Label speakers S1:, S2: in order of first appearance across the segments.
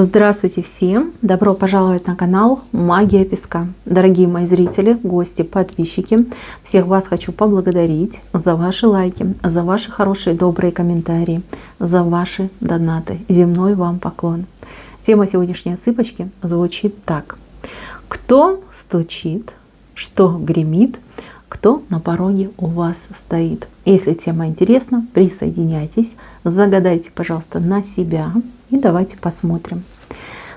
S1: Здравствуйте всем! Добро пожаловать на канал Магия Песка. Дорогие мои зрители, гости, подписчики, всех вас хочу поблагодарить за ваши лайки, за ваши хорошие добрые комментарии, за ваши донаты. Земной вам поклон. Тема сегодняшней отсыпочки звучит так. Кто стучит, что гремит, кто на пороге у вас стоит. Если тема интересна, присоединяйтесь, загадайте, пожалуйста, на себя и давайте посмотрим.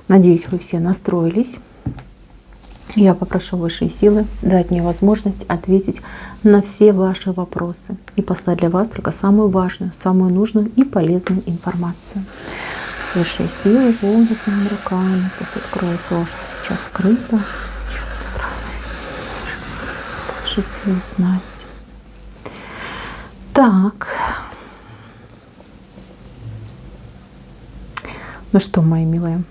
S1: Надеюсь, вы все настроились. Я попрошу высшие силы дать мне возможность ответить на все ваши вопросы и послать для вас только самую важную, самую нужную и полезную информацию. Высшие силы будут моими руками. Пусть откроет то, что сейчас скрыто. Слышите и узнать. Так. Ну что, мои милые,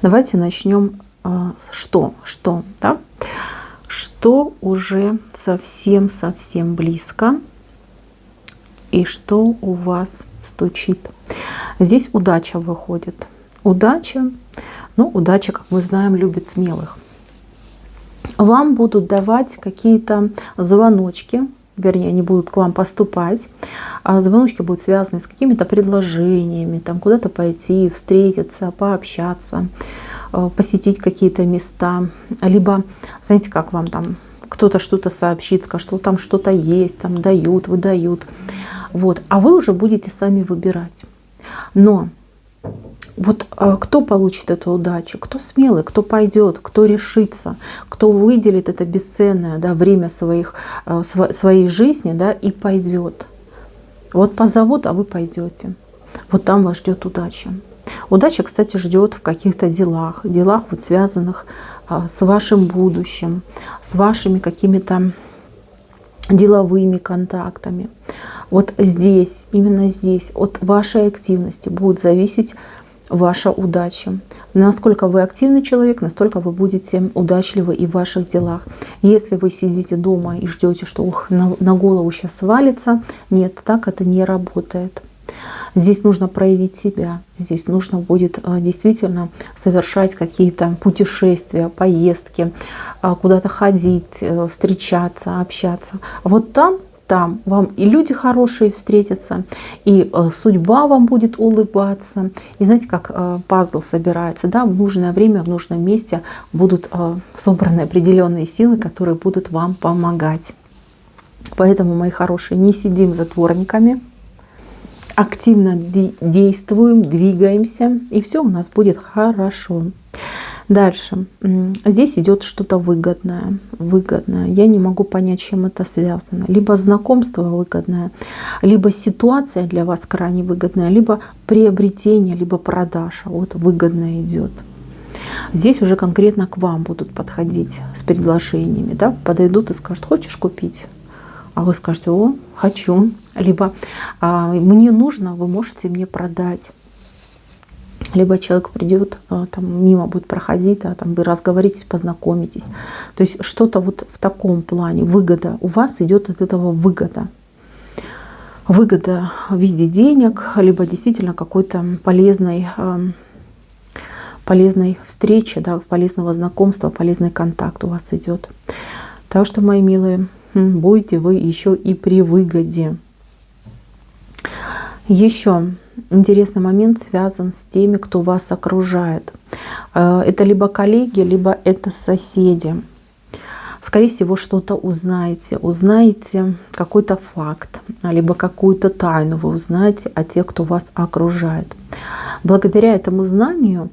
S1: давайте начнем. Что, да? Что уже совсем близко и что у вас стучит. Здесь удача выходит. Удача, удача, как мы знаем, любит смелых. Вам будут давать какие-то звоночки, вернее, они будут к вам поступать. А звоночки будут связаны с какими-то предложениями, там куда-то пойти, встретиться, пообщаться, посетить какие-то места. Либо, знаете, как вам там кто-то что-то сообщит, скажет, что там что-то есть, там дают, выдают. Вот. А вы уже будете сами выбирать. Но вот кто получит эту удачу, кто смелый, кто пойдет, кто решится, кто выделит это бесценное, да, время своей жизни, да, и пойдет. Вот позовут, а вы пойдете. Вот там вас ждет удача. Удача, кстати, ждет в каких-то делах вот связанных с вашим будущим, с вашими какими-то деловыми контактами. Вот здесь, именно здесь, от вашей активности будет зависеть ваша удача. Насколько вы активный человек, настолько вы будете удачливы и в ваших делах. Если вы сидите дома и ждете, что на голову сейчас свалится, нет, так это не работает. Здесь нужно проявить себя. Здесь нужно будет действительно совершать какие-то путешествия, поездки, куда-то ходить, встречаться, общаться. Вот там вам и люди хорошие встретятся, и судьба вам будет улыбаться. И знаете, как пазл собирается, да, в нужное время, в нужном месте будут собраны определенные силы, которые будут вам помогать. Поэтому, мои хорошие, не сидим затворниками, активно действуем, двигаемся, и все у нас будет хорошо. Дальше. Здесь идет что-то выгодное. Я не могу понять, чем это связано. Либо знакомство выгодное, либо ситуация для вас крайне выгодная, либо приобретение, либо продажа. Вот выгодное идет. Здесь уже конкретно к вам будут подходить с предложениями. Да? Подойдут и скажут, хочешь купить? А вы скажете, о, хочу. Либо мне нужно, вы можете мне продать. Либо человек придет, там, мимо будет проходить, а там вы разговоритесь, познакомитесь. То есть что-то вот в таком плане. Выгода. У вас идет от этого выгода. Выгода в виде денег, либо действительно какой-то полезной встречи, да, полезного знакомства, полезный контакт у вас идет. Так что, мои милые, будете вы еще и при выгоде. Еще интересный момент связан с теми, кто вас окружает. Это либо коллеги, либо это соседи. Скорее всего, что-то узнаете. Узнаете какой-то факт, либо какую-то тайну вы узнаете о тех, кто вас окружает. Благодаря этому знанию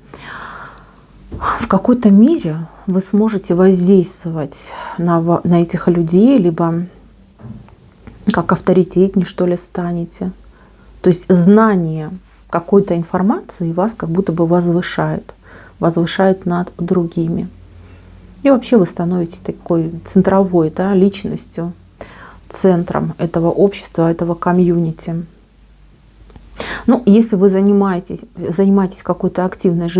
S1: в какой-то мере вы сможете воздействовать на этих людей, либо как авторитетнее, что ли, станете. То есть знание какой-то информации вас как будто бы возвышает над другими. И вообще вы становитесь такой центровой, да, личностью, центром этого общества, этого комьюнити. Если вы занимаете какую-то активную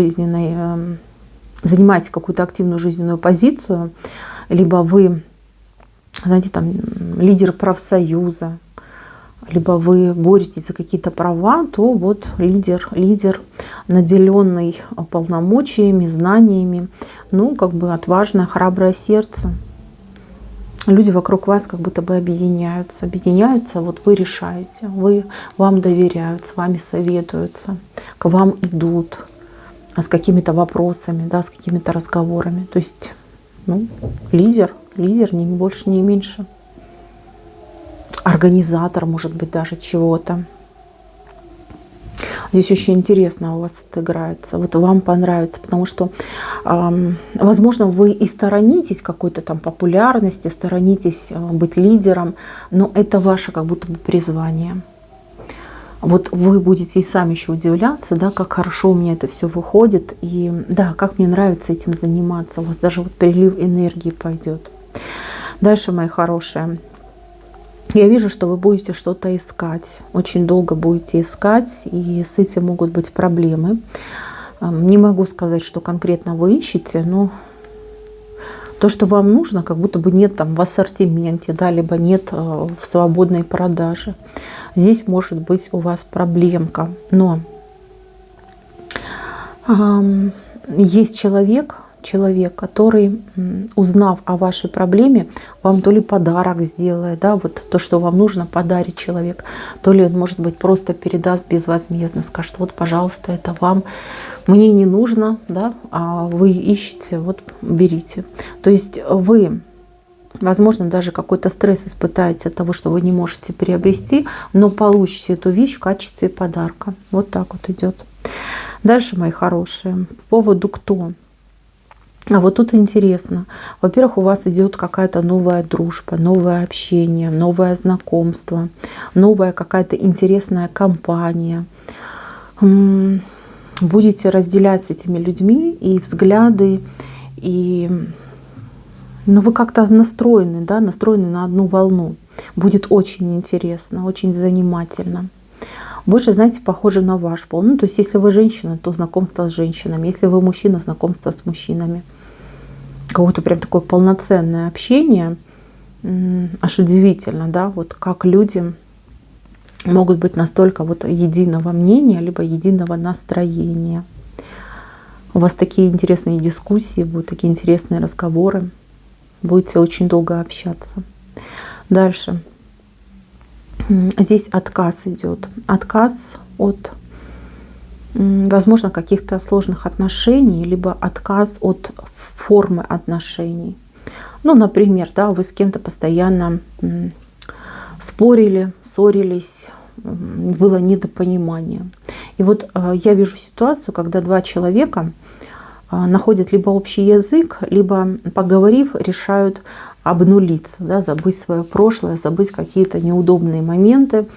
S1: жизненную позицию, либо вы, знаете, там, лидер профсоюза, либо вы боретесь за какие-то права, то вот лидер, наделенный полномочиями, знаниями, ну, как бы отважное, храброе сердце. Люди вокруг вас как будто бы объединяются, вот вы решаете, вам доверяют, с вами советуются, к вам идут с какими-то вопросами, да, с какими-то разговорами. То есть, ну, лидер, ни больше, ни меньше. Организатор, может быть, даже чего-то. Здесь очень интересно у вас отыграется. Вот вам понравится, потому что, возможно, вы и сторонитесь какой-то там популярности, сторонитесь быть лидером, но это ваше как будто бы призвание. Вот вы будете и сами еще удивляться, да, как хорошо у меня это все выходит, и да, как мне нравится этим заниматься. У вас даже вот прилив энергии пойдет. Дальше, мои хорошие. Я вижу, что вы будете что-то искать, очень долго будете искать, и с этим могут быть проблемы. Не могу сказать, что конкретно вы ищете, но то, что вам нужно, как будто бы нет там в ассортименте, да, либо нет в свободной продаже. Здесь может быть у вас проблемка, но есть человек, который, узнав о вашей проблеме, вам то ли подарок сделает, да, вот то, что вам нужно, подарит человек, то ли, может быть, просто передаст безвозмездно, скажет: вот, пожалуйста, это вам, мне не нужно, да, а вы ищете, вот, берите. То есть вы, возможно, даже какой-то стресс испытаете от того, что вы не можете приобрести, но получите эту вещь в качестве подарка. Вот так вот идет. Дальше, мои хорошие, по поводу кто. А вот тут интересно. Во-первых, у вас идет какая-то новая дружба, новое общение, новое знакомство, новая какая-то интересная компания. Будете разделять с этими людьми и взгляды, и вы как-то настроены, да, настроены на одну волну. Будет очень интересно, очень занимательно. Больше, знаете, похоже на ваш пол. Ну, то есть, если вы женщина, то знакомство с женщинами. Если вы мужчина, знакомство с мужчинами. Какое-то прям такое полноценное общение. Аж удивительно, да, вот как люди могут быть настолько вот единого мнения, либо единого настроения. У вас такие интересные дискуссии будут, такие интересные разговоры. Будете очень долго общаться. Дальше. Здесь отказ идет. Отказ от, возможно, каких-то сложных отношений, либо отказ от формы отношений. Ну, например, да, вы с кем-то постоянно спорили, ссорились, было недопонимание. И вот я вижу ситуацию, когда два человека находят либо общий язык, либо, поговорив, решают обнулиться, да, забыть свое прошлое, забыть какие-то неудобные моменты,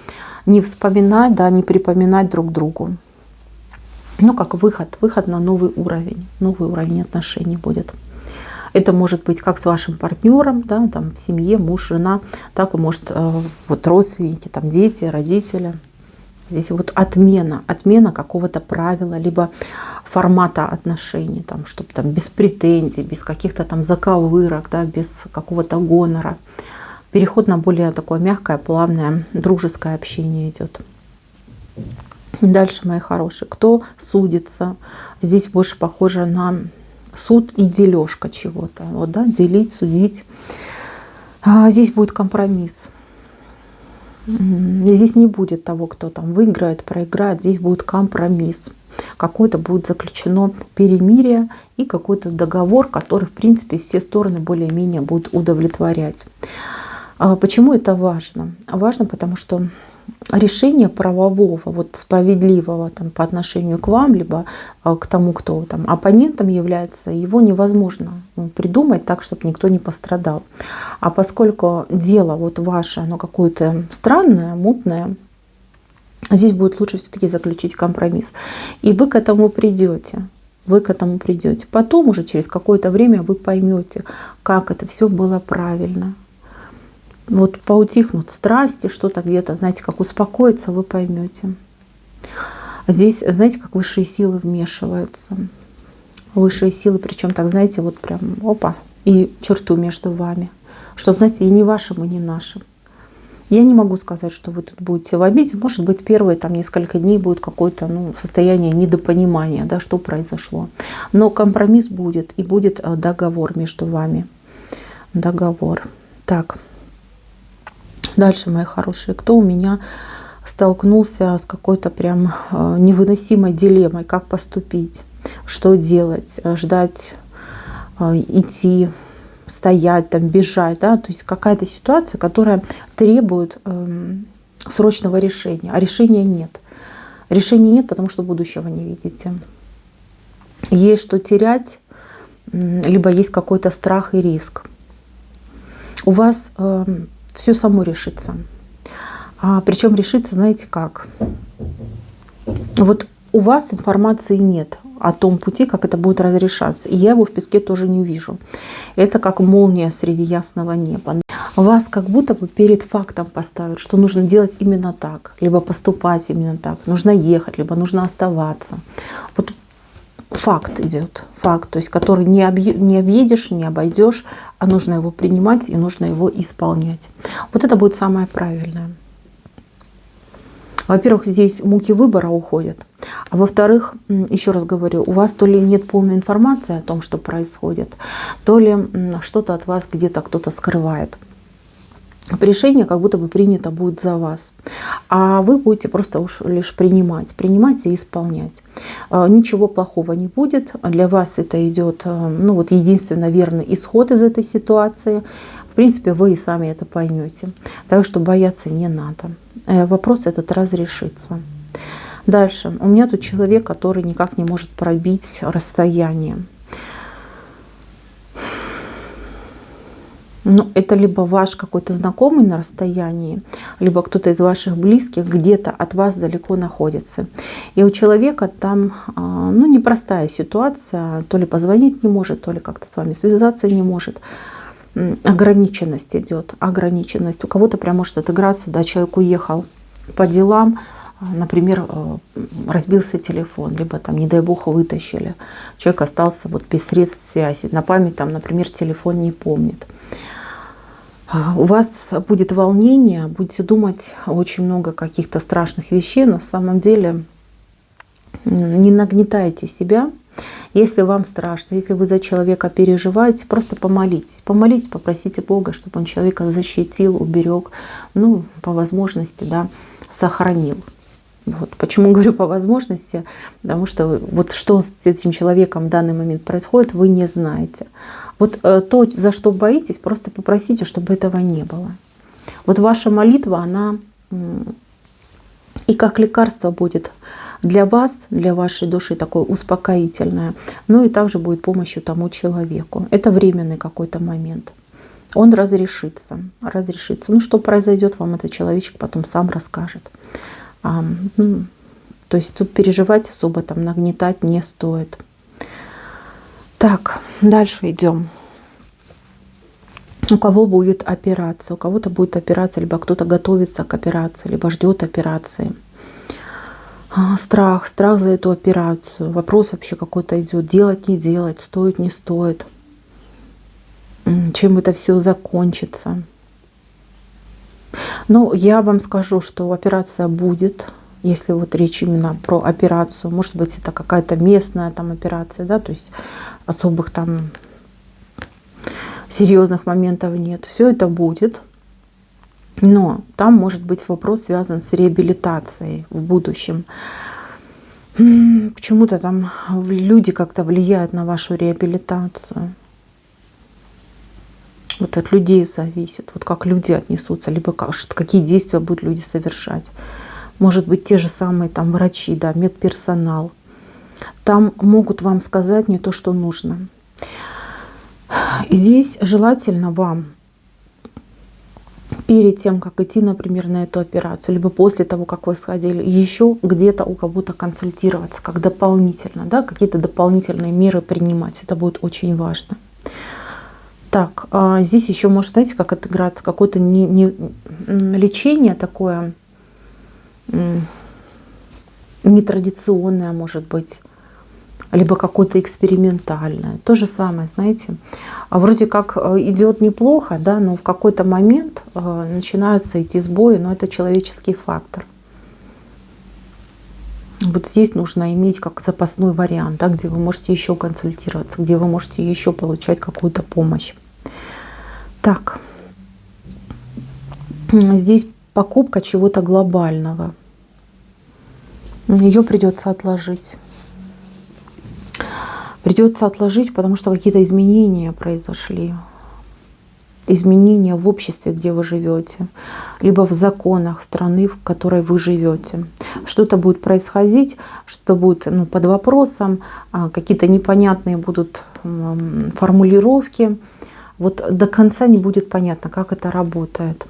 S1: не вспоминать, да, не припоминать друг другу. Ну, как выход на новый уровень отношений будет. Это может быть как с вашим партнером, да, там, в семье, муж, жена, так и может вот родственники, там, дети, родители. Здесь вот отмена какого-то правила, либо формата отношений, там, чтобы там без претензий, без каких-то там заковырок, да, без какого-то гонора. Переход на более такое мягкое, плавное, дружеское общение идет. Дальше, мои хорошие, кто судится? Здесь больше похоже на суд и дележка чего-то. Вот, да, делить, судить. Здесь будет компромисс. Здесь не будет того, кто там выиграет, проиграет. Здесь будет компромисс. Какое-то будет заключено перемирие и какой-то договор, который, в принципе, все стороны более-менее будут удовлетворять. Почему это важно? Важно, потому что решение правового, вот справедливого там, по отношению к вам, либо к тому, кто там оппонентом является, его невозможно придумать так, чтобы никто не пострадал. А поскольку дело вот ваше, оно какое-то странное, мутное, здесь будет лучше все-таки заключить компромисс. И вы к этому придете. Потом уже через какое-то время вы поймете, как это все было правильно. Вот поутихнут страсти, что-то где-то, знаете, как успокоиться, вы поймете. Здесь, знаете, как высшие силы вмешиваются. Высшие силы, причем так, знаете, вот прям опа, и черту между вами. Чтобы, знаете, и не вашим, и не нашим. Я не могу сказать, что вы тут будете в обиде. Может быть, первые там несколько дней будет какое-то состояние недопонимания, да, что произошло. Но компромисс будет, и будет договор между вами. Договор. Так. Дальше, мои хорошие. Кто у меня столкнулся с какой-то прям невыносимой дилеммой? Как поступить? Что делать? Ждать, идти, стоять, там, бежать, да, то есть какая-то ситуация, которая требует срочного решения, а решения нет. Решения нет, потому что будущего не видите. Есть что терять, либо есть какой-то страх и риск. У вас все само решится. Причем решится, знаете как? Вот у вас информации нет о том пути, как это будет разрешаться. И я его в песке тоже не вижу. Это как молния среди ясного неба. Вас как будто бы перед фактом поставят, что нужно делать именно так, либо поступать именно так. Нужно ехать, либо нужно оставаться. Вот факт идет, факт, то есть который не объедешь, не обойдешь, а нужно его принимать и нужно его исполнять. Вот это будет самое правильное. Во-первых, здесь муки выбора уходят. А во-вторых, еще раз говорю, у вас то ли нет полной информации о том, что происходит, то ли что-то от вас где-то кто-то скрывает. Решение как будто бы принято будет за вас. А вы будете просто уж лишь принимать и исполнять. Ничего плохого не будет. Для вас это идет вот единственно верный исход из этой ситуации. В принципе, вы и сами это поймете. Так что бояться не надо. Вопрос этот разрешится. Дальше. У меня тут человек, который никак не может пробить расстояние. Это либо ваш какой-то знакомый на расстоянии, либо кто-то из ваших близких где-то от вас далеко находится. И у человека там непростая ситуация. То ли позвонить не может, то ли как-то с вами связаться не может. Ограниченность идет. Ограниченность. У кого-то прям может отыграться, да, человек уехал по делам, например, разбился телефон, либо там, не дай бог, вытащили. Человек остался вот без средств связи. На память, там, например, телефон не помнит. У вас будет волнение, будете думать очень много каких-то страшных вещей. На самом деле не нагнетайте себя. Если вам страшно, если вы за человека переживаете, просто помолитесь. Помолитесь, попросите Бога, чтобы он человека защитил, уберег, по возможности, да, сохранил. Вот. Почему говорю по возможности? Потому что вот что с этим человеком в данный момент происходит, вы не знаете. Вот то, за что боитесь, просто попросите, чтобы этого не было. Вот ваша молитва, она и как лекарство будет для вас, для вашей души такое успокоительное, и также будет помощью тому человеку. Это временный какой-то момент. Он разрешится. Что произойдет, вам этот человечек потом сам расскажет. То есть тут переживать особо, там нагнетать не стоит. Так, дальше идем. У кого будет операция? У кого-то будет операция, либо кто-то готовится к операции, либо ждет операции. Страх за эту операцию. Вопрос вообще какой-то идет. Делать, не делать, стоит, не стоит. Чем это все закончится. Я вам скажу, что операция будет, если вот речь именно про операцию. Может быть, это какая-то местная там операция, да, то есть особых там серьезных моментов нет. Все это будет. Но там может быть вопрос связан с реабилитацией в будущем. Почему-то там люди как-то влияют на вашу реабилитацию. Вот от людей зависит, вот как люди отнесутся, либо какие действия будут люди совершать. Может быть, те же самые там врачи, да, медперсонал. Там могут вам сказать не то, что нужно. Здесь желательно вам перед тем, как идти, например, на эту операцию, либо после того, как вы сходили, еще где-то у кого-то консультироваться, как дополнительно, да, какие-то дополнительные меры принимать. Это будет очень важно. Так, здесь еще может, знаете, как отыграться, какое-то лечение такое нетрадиционное, может быть. либо какое-то экспериментальное. То же самое, знаете, вроде как идет неплохо, да, но в какой-то момент начинаются идти сбои, но это человеческий фактор. Вот здесь нужно иметь как запасной вариант, да, где вы можете еще консультироваться, где вы можете еще получать какую-то помощь. Так, здесь покупка чего-то глобального. Ее придется отложить. Придется отложить, потому что какие-то изменения произошли. Изменения в обществе, где вы живете, либо в законах страны, в которой вы живете. Что-то будет происходить, что будет под вопросом, какие-то непонятные будут формулировки. Вот до конца не будет понятно, как это работает.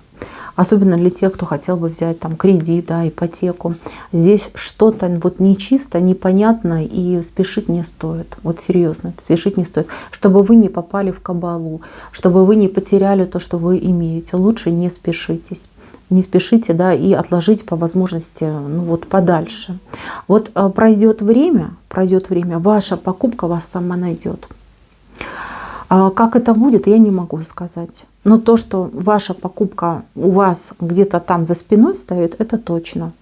S1: Особенно для тех, кто хотел бы взять там кредит, да, ипотеку. Здесь что-то вот нечисто, непонятно, и спешить не стоит. Вот серьезно, спешить не стоит. Чтобы вы не попали в кабалу, чтобы вы не потеряли то, что вы имеете. Лучше не спешитесь. Не спешите, да, и отложите по возможности подальше. Вот пройдет время, ваша покупка вас сама найдет. Как это будет, я не могу сказать. Но то, что ваша покупка у вас где-то там за спиной стоит, это точно.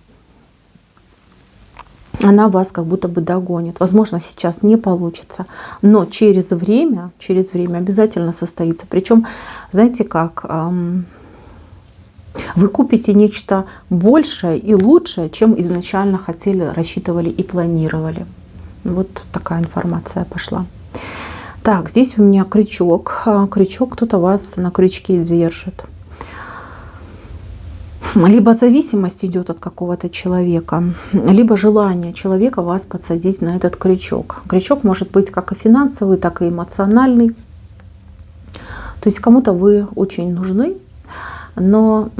S1: Она вас как будто бы догонит. Возможно, сейчас не получится, но через время обязательно состоится. Причем, знаете как, вы купите нечто большее и лучшее, чем изначально хотели, рассчитывали и планировали. Вот такая информация пошла. Так, здесь у меня крючок. Крючок, кто-то вас на крючке держит. Либо зависимость идет от какого-то человека, либо желание человека вас подсадить на этот крючок. Крючок может быть как и финансовый, так и эмоциональный. То есть кому-то вы очень нужны, но,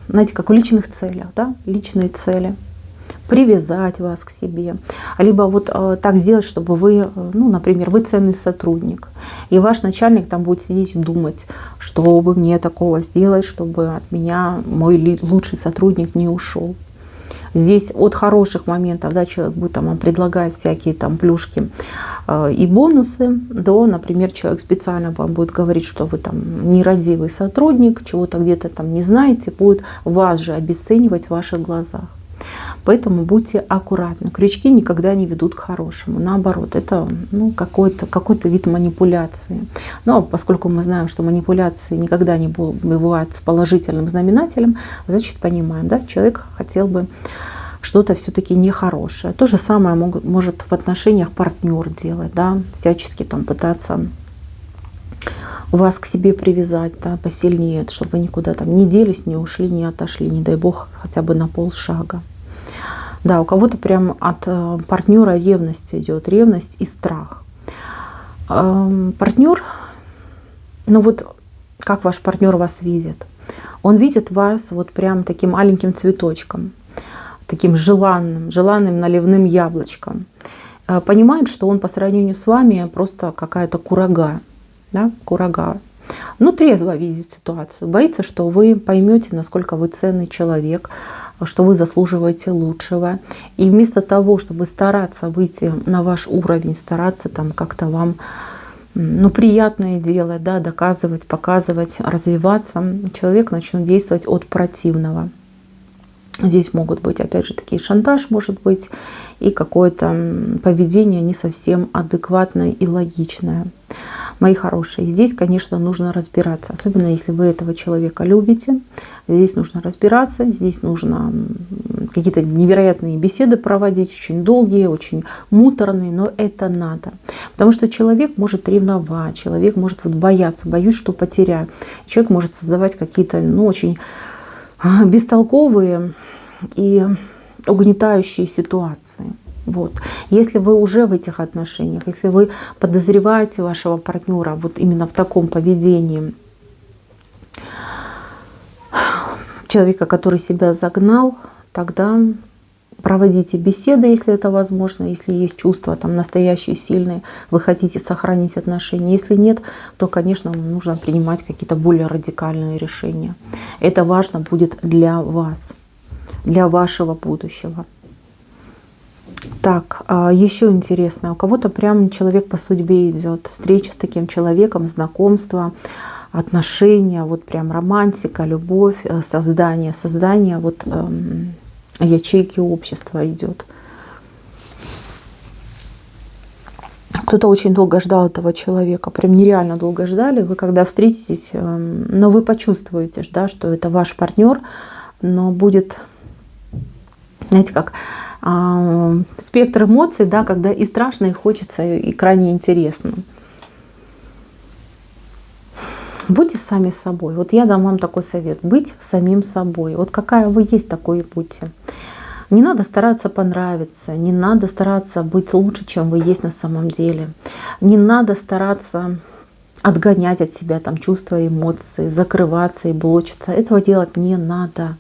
S1: знаете, как в личных целях, да, личные цели. Привязать вас к себе, либо вот так сделать, чтобы вы, например, вы ценный сотрудник, и ваш начальник там будет сидеть и думать, что бы мне такого сделать, чтобы от меня мой лучший сотрудник не ушел. Здесь от хороших моментов, да, человек будет вам предлагать всякие там плюшки и бонусы, до, например, человек специально вам будет говорить, что вы там нерадивый сотрудник, чего-то где-то там не знаете, будет вас же обесценивать в ваших глазах. Поэтому будьте аккуратны. Крючки никогда не ведут к хорошему. Наоборот, это какой-то вид манипуляции. Но поскольку мы знаем, что манипуляции никогда не бывают с положительным знаменателем, значит, понимаем, да, человек хотел бы что-то все-таки нехорошее. То же самое может в отношениях партнер делать, да, всячески там пытаться вас к себе привязать, да, посильнее, чтобы вы никуда там не делись, не ушли, не отошли, не дай бог, хотя бы на полшага. Да, у кого-то прям от партнера ревность идет, ревность и страх. Партнер, как ваш партнер вас видит? Он видит вас вот прям таким маленьким цветочком, таким желанным наливным яблочком. Понимает, что он по сравнению с вами просто какая-то курага. Да, курага. Трезво видит ситуацию. Боится, что вы поймете, насколько вы ценный человек, что вы заслуживаете лучшего. И вместо того, чтобы стараться выйти на ваш уровень, стараться там как-то вам приятное делать, да, доказывать, показывать, развиваться, человек начнет действовать от противного. Здесь могут быть, опять же, такие шантаж, может быть, и какое-то поведение не совсем адекватное и логичное. Мои хорошие, здесь, конечно, нужно разбираться, особенно если вы этого человека любите. Здесь нужно разбираться, здесь нужно какие-то невероятные беседы проводить, очень долгие, очень муторные, но это надо. Потому что человек может ревновать, человек может бояться, боюсь, что потеряю. Человек может создавать какие-то очень бестолковые и угнетающие ситуации. Вот. Если вы уже в этих отношениях, если вы подозреваете вашего партнера вот именно в таком поведении, человека, который себя загнал, тогда проводите беседы, если это возможно, если есть чувства там настоящие, сильные, вы хотите сохранить отношения. Если нет, то, конечно, нужно принимать какие-то более радикальные решения. Это важно будет для вас, для вашего будущего. Так, еще интересно, у кого-то прям человек по судьбе идет, встреча с таким человеком, знакомство, отношения, вот прям романтика, любовь, создание вот ячейки общества идет. Кто-то очень долго ждал этого человека, прям нереально долго ждали. Вы когда встретитесь, но вы почувствуете, да, что это ваш партнер, но будет, знаете, как спектр эмоций, да, когда и страшно, и хочется, и крайне интересно. Будьте сами собой. Вот я дам вам такой совет. Быть самим собой. Вот какая вы есть, такой и будьте. Не надо стараться понравиться, не надо стараться быть лучше, чем вы есть на самом деле. Не надо стараться отгонять от себя там чувства, эмоции, закрываться и блочиться. Этого делать не надо.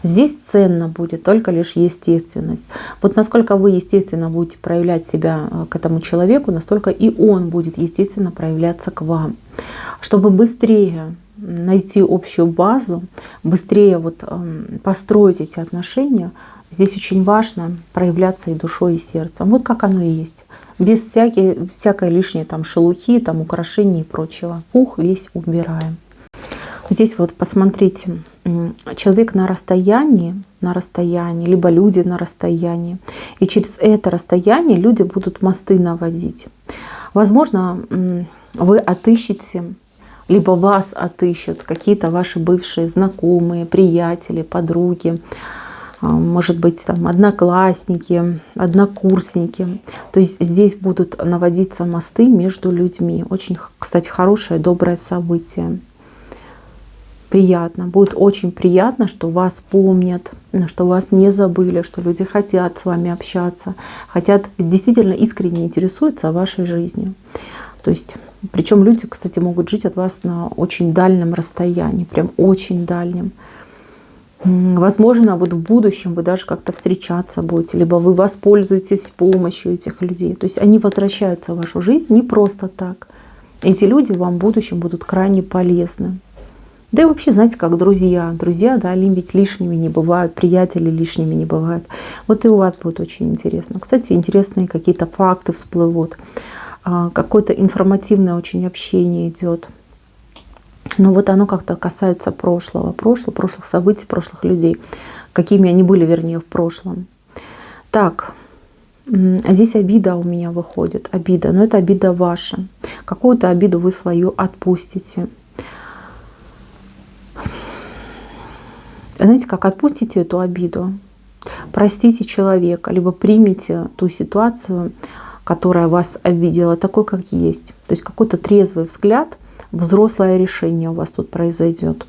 S1: Здесь ценно будет только лишь естественность. Вот насколько вы естественно будете проявлять себя к этому человеку, настолько и он будет естественно проявляться к вам. Чтобы быстрее найти общую базу, быстрее вот построить эти отношения, здесь очень важно проявляться и душой, и сердцем. Вот как оно и есть. Без всякой лишней там шелухи, там украшений и прочего. Пух весь убираем. Здесь вот посмотрите, человек на расстоянии, либо люди на расстоянии. И через это расстояние люди будут мосты наводить. Возможно, вы отыщете, либо вас отыщут какие-то ваши бывшие знакомые, приятели, подруги, может быть, там одноклассники, однокурсники. То есть здесь будут наводиться мосты между людьми. Очень, кстати, хорошее, доброе событие. Приятно. Будет очень приятно, что вас помнят, что вас не забыли, что люди хотят с вами общаться, хотят, действительно искренне интересуются вашей жизнью. То есть, причем люди, кстати, могут жить от вас на очень дальнем расстоянии, прям очень дальнем. Возможно, вот в будущем вы даже как-то встречаться будете, либо вы воспользуетесь помощью этих людей. То есть они возвращаются в вашу жизнь не просто так. Эти люди вам в будущем будут крайне полезны. Да и вообще, знаете, как друзья. Друзья, да, ведь лишними не бывают, приятели лишними не бывают. Вот и у вас будет очень интересно. Кстати, интересные какие-то факты всплывут. Какое-то информативное очень общение идет. Но вот оно как-то касается прошлых событий, прошлых людей. Какими они были, вернее, в прошлом. Так, здесь обида у меня выходит. Обида, но это обида ваша. Какую-то обиду вы свою отпустите. Знаете, как отпустите эту обиду, простите человека, либо примите ту ситуацию, которая вас обидела, такой, как есть. То есть какой-то трезвый взгляд, взрослое решение у вас тут произойдет.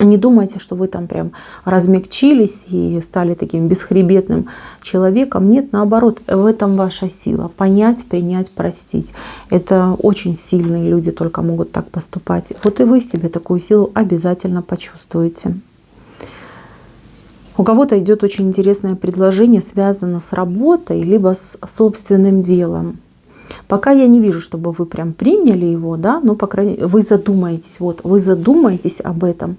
S1: Не думайте, что вы там прям размягчились и стали таким бесхребетным человеком. Нет, наоборот, в этом ваша сила. Понять, принять, простить. Это очень сильные люди только могут так поступать. Вот и вы в себе такую силу обязательно почувствуете. У кого-то идет очень интересное предложение, связано с работой, либо с собственным делом. Пока я не вижу, чтобы вы прям приняли его, да, но, по крайней мере, вы задумаетесь, вот, вы задумаетесь об этом.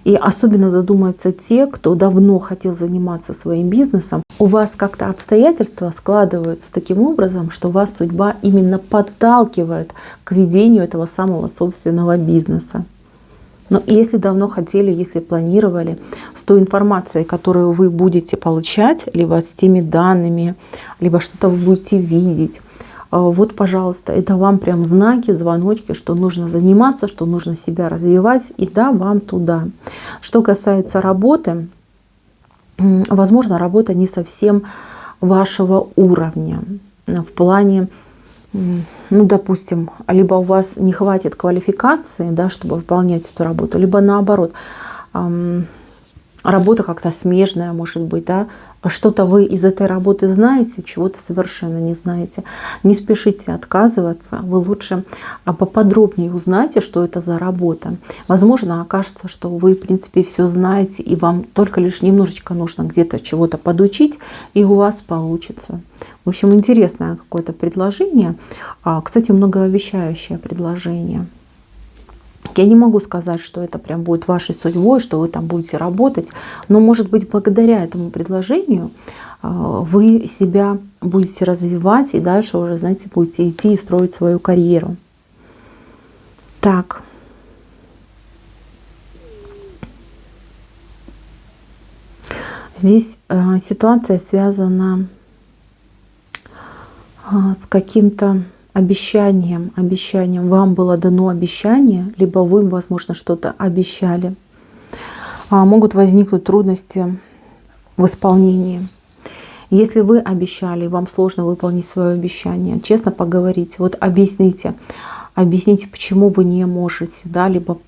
S1: И особенно задумаются те, кто давно хотел заниматься своим бизнесом. У вас как-то обстоятельства складываются таким образом, что вас судьба именно подталкивает к ведению этого самого собственного бизнеса. Но если давно хотели, если планировали, с той информацией, которую вы будете получать, либо с теми данными, либо что-то вы будете видеть, вот, пожалуйста, это вам прям знаки, звоночки, что нужно заниматься, что нужно себя развивать, и да, вам туда. Что касается работы, возможно, работа не совсем вашего уровня. В плане, ну, допустим, либо у вас не хватит квалификации, да, чтобы выполнять эту работу, либо наоборот, работа как-то смежная, может быть, да, что-то вы из этой работы знаете, чего-то совершенно не знаете. Не спешите отказываться, вы лучше поподробнее узнайте, что это за работа. Возможно, окажется, что вы, в принципе, все знаете, и вам только лишь немножечко нужно где-то чего-то подучить, и у вас получится. В общем, интересное какое-то предложение, кстати, многообещающее предложение. Я не могу сказать, что это прям будет вашей судьбой, что вы там будете работать, но, может быть, благодаря этому предложению вы себя будете развивать и дальше уже, знаете, будете идти и строить свою карьеру. Так. Здесь ситуация связана с каким-то обещанием. Вам было дано обещание, либо вы, возможно, что-то обещали. Могут возникнуть трудности в исполнении. Если вы обещали, вам сложно выполнить свое обещание, честно поговорите, вот объясните, почему вы не можете, да, либо,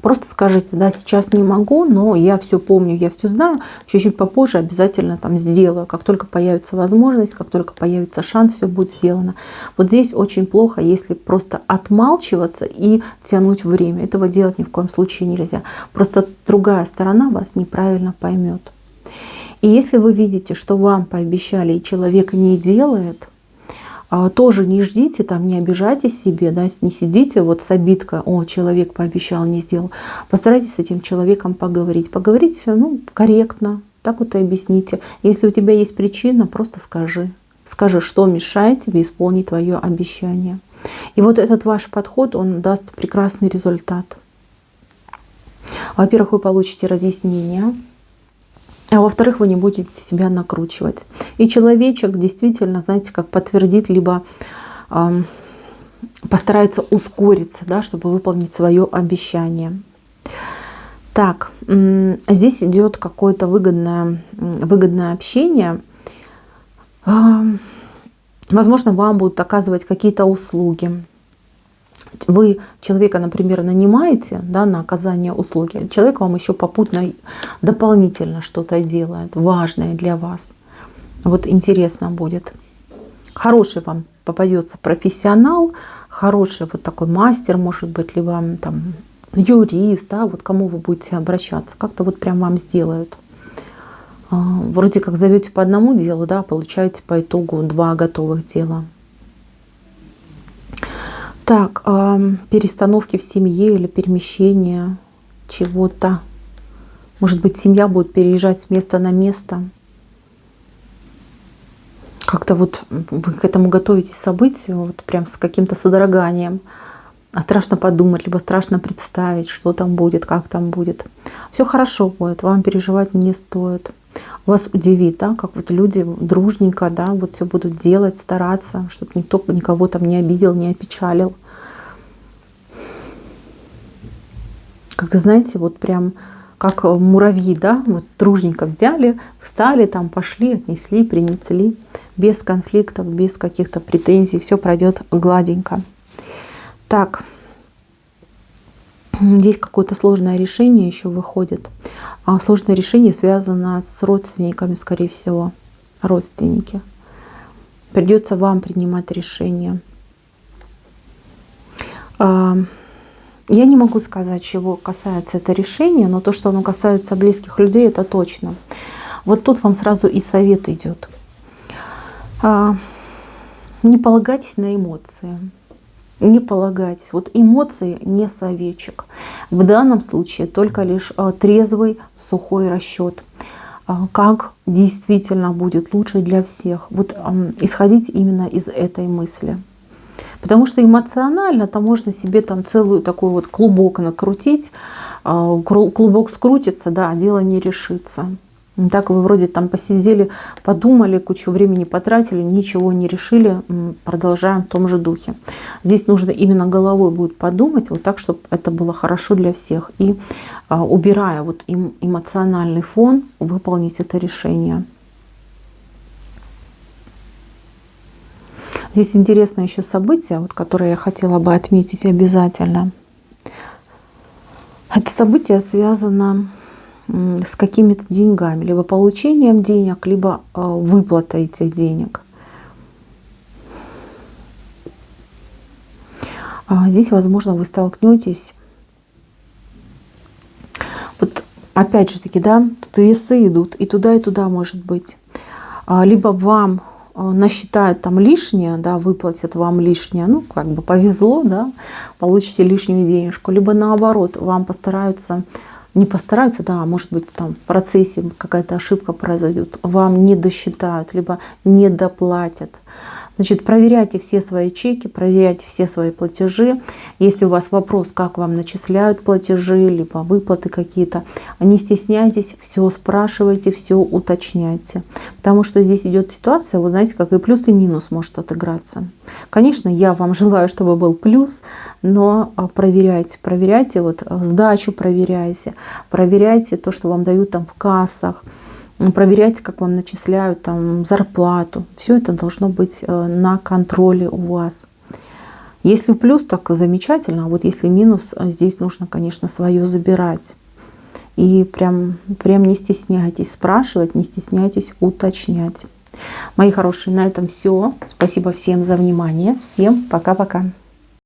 S1: просто скажите, да, сейчас не могу, но я все помню, я все знаю, чуть-чуть попозже обязательно там сделаю. Как только появится возможность, как только появится шанс, все будет сделано. Вот здесь очень плохо, если просто отмалчиваться и тянуть время. Этого делать ни в коем случае нельзя. Просто другая сторона вас неправильно поймет. И если вы видите, что вам пообещали, и человек не делает, тоже не ждите, там, не обижайтесь себе, да, не сидите вот с обидкой, о, человек пообещал, не сделал. Постарайтесь с этим человеком поговорить. Поговорите, корректно, так вот и объясните. Если у тебя есть причина, просто скажи. Скажи, что мешает тебе исполнить твое обещание. И вот этот ваш подход, он даст прекрасный результат. Во-первых, вы получите разъяснение. А во-вторых, вы не будете себя накручивать. И человечек действительно, знаете, как подтвердит, либо постарается ускориться, да, чтобы выполнить свое обещание. Так, здесь идет какое-то выгодное общение. Возможно, вам будут оказывать какие-то услуги. Вы человека, например, нанимаете, да, на оказание услуги, человек вам еще попутно дополнительно что-то делает, важное для вас. Вот интересно будет. Хороший вам попадется профессионал, хороший вот такой мастер, может быть, либо там юрист, да, вот кому вы будете обращаться, как-то вот прям вам сделают. Вроде как зовете по одному делу, да, получаете по итогу 2 готовых дела. Так, перестановки в семье или перемещение чего-то. Может быть, семья будет переезжать с места на место. Как-то вот вы к этому готовитесь событию, вот прям с каким-то содроганием. А страшно подумать, либо страшно представить, что там будет, как там будет. Все хорошо будет, вам переживать не стоит. Вас удивит, да, как вот люди дружненько, да, вот все будут делать, стараться, чтобы никто никого там не обидел, не опечалил. Как-то, знаете, вот прям как муравьи, да, вот дружненько взяли, встали, там пошли, отнесли, принесли, без конфликтов, без каких-то претензий, все пройдет гладенько. Так, здесь какое-то сложное решение еще выходит. Сложное решение связано с родственниками, скорее всего. Родственники. Придется вам принимать решение. Я не могу сказать, чего касается это решение, но то, что оно касается близких людей, это точно. Вот тут вам сразу и совет идет. Не полагайтесь на эмоции. Не полагайтесь. Вот эмоции не советчик. В данном случае только лишь трезвый, сухой расчет. Как действительно будет лучше для всех. Вот исходить именно из этой мысли. Потому что эмоционально там можно себе там целую такой вот клубок накрутить. Клубок скрутится, да, а дело не решится. Так вы вроде там посидели, подумали, кучу времени потратили, ничего не решили, продолжаем в том же духе. Здесь нужно именно головой будет подумать, вот так, чтобы это было хорошо для всех. И убирая вот эмоциональный фон, выполнить это решение. Здесь интересное еще событие, вот, которое я хотела бы отметить обязательно. Это событие связано с какими-то деньгами, либо получением денег, либо выплатой этих денег. Здесь, возможно, вы столкнетесь. Вот опять же таки, да, тут весы идут и туда, может быть. Либо вам насчитают там лишнее, да, выплатят вам лишнее, ну, как бы повезло, да, получите лишнюю денежку, либо наоборот, вам постараются, не постараются, да, может быть, там в процессе какая-то ошибка произойдет, вам не досчитают, либо не доплатят. Значит, проверяйте все свои чеки, проверяйте все свои платежи. Если у вас вопрос, как вам начисляют платежи, либо выплаты какие-то, не стесняйтесь, все спрашивайте, все уточняйте. Потому что здесь идет ситуация, вы знаете, как и плюс, и минус может отыграться. Конечно, я вам желаю, чтобы был плюс, но проверяйте, проверяйте, вот сдачу проверяйте, проверяйте то, что вам дают там в кассах. Проверяйте, как вам начисляют там зарплату. Все это должно быть на контроле у вас. Если плюс, так замечательно. А вот если минус, здесь нужно, конечно, свое забирать. И прям не стесняйтесь спрашивать, не стесняйтесь уточнять. Мои хорошие, на этом все. Спасибо всем за внимание. Всем пока-пока.